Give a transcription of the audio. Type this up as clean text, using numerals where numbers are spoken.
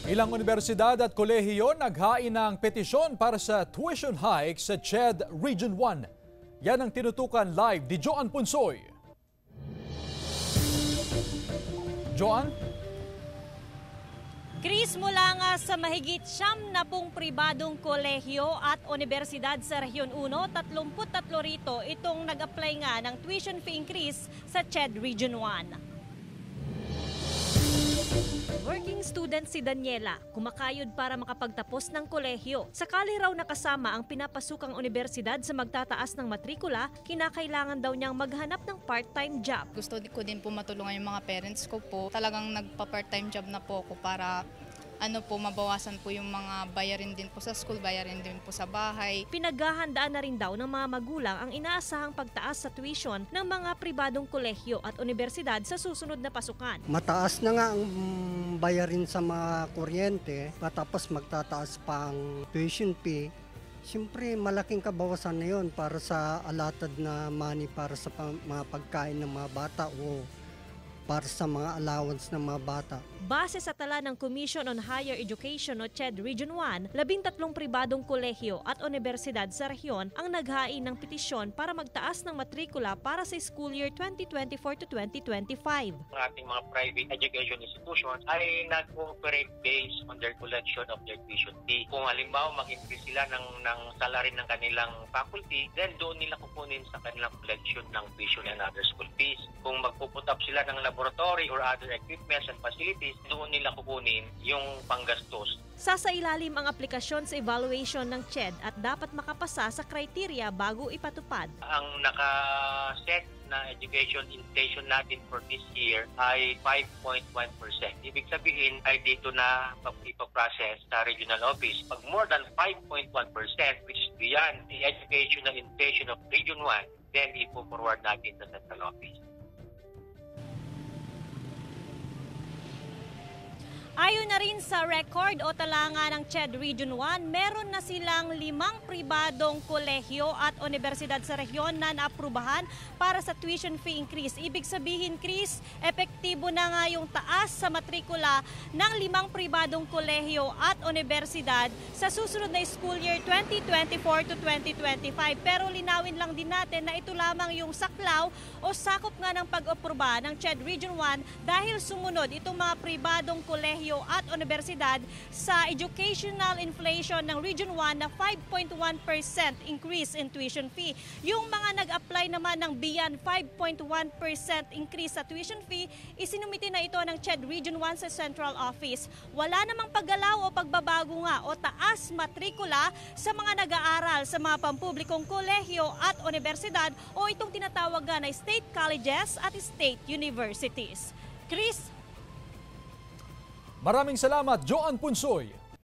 Ilang universidad at kolehiyo naghain ng petisyon para sa tuition hike sa CHED Region 1. Yan ang tinutukan live ni Joan Punsoy. Joan? Chris, mula nga sa mahigit 70 pribadong kolehiyo at universidad sa Rehiyon 1, 33 rito itong nag-apply nga ng tuition fee increase sa CHED Region 1. Working student si Daniela, kumakayod para makapagtapos ng kolehiyo. Sakali raw nakasama ang pinapasukang universidad sa magtataas ng matrikula, kinakailangan daw niyang maghanap ng part-time job. Gusto ko din po matulungan yung mga parents ko po. Talagang nagpa-part-time job na po ako para mabawasan po yung mga bayarin din po sa school, bayarin din po sa bahay. Pinaghahandaan na rin daw ng mga magulang ang inaasahang pagtaas sa tuition ng mga pribadong kolehiyo at universidad sa susunod na pasukan. Mataas na nga ang bayarin sa mga kuryente, tapos magtataas pang tuition fee. Siyempre, malaking kabawasan na yun para sa allotted na money para sa mga pagkain ng mga bata o para sa mga allowance ng mga bata. Base sa tala ng Commission on Higher Education o CHED Region 1, 13 pribadong kolehiyo at universidad sa rehiyon ang naghain ng petisyon para magtaas ng matrikula para sa school year 2024 to 2025. Ang ating mga private education institutions ay nag-cooperate based on their collection of their tuition fee. Kung halimbawa mag-increase sila ng salary ng kanilang faculty, then doon nila kukunin sa kanilang collection ng tuition and other school fees. Kung magpuput up sila ng laboratory or other equipments and facilities, doon nila kukunin yung panggastos. Sasailalim ang aplikasyon sa evaluation ng CHED at dapat makapasa sa kriteria bago ipatupad. Ang naka-set na education inflation natin for this year ay 5.1%. Ibig sabihin ay dito na ipaprocess sa regional office. Pag more than 5.1%, which is beyond the educational inflation of Region 1, then ipo-forward natin sa central office. Ayon na rin sa record o talanga ng CHED Region 1, meron na silang 5 pribadong kolehiyo at universidad sa rehiyon na naaprubahan para sa tuition fee increase. Ibig sabihin, Chris, epektibo na nga yung taas sa matrikula ng 5 pribadong kolehiyo at universidad sa susunod na school year 2024 to 2025. Pero linawin lang din natin na ito lamang yung saklaw o sakop nga ng pag-apruba ng CHED Region 1 dahil sumunod itong mga pribadong kolehiyo at universidad sa educational inflation ng Region 1 na 5.1% increase in tuition fee. Yung mga nag-apply naman ng beyond 5.1% increase sa tuition fee, isinumiti na ito ng CHED Region 1 sa Central Office. Wala namang paggalaw o pagbabago nga o taas matrikula sa mga nag-aaral sa mga pampublikong kolehiyo at universidad o itong tinatawag na state colleges at state universities. Chris? Maraming salamat, Joan Punsoy.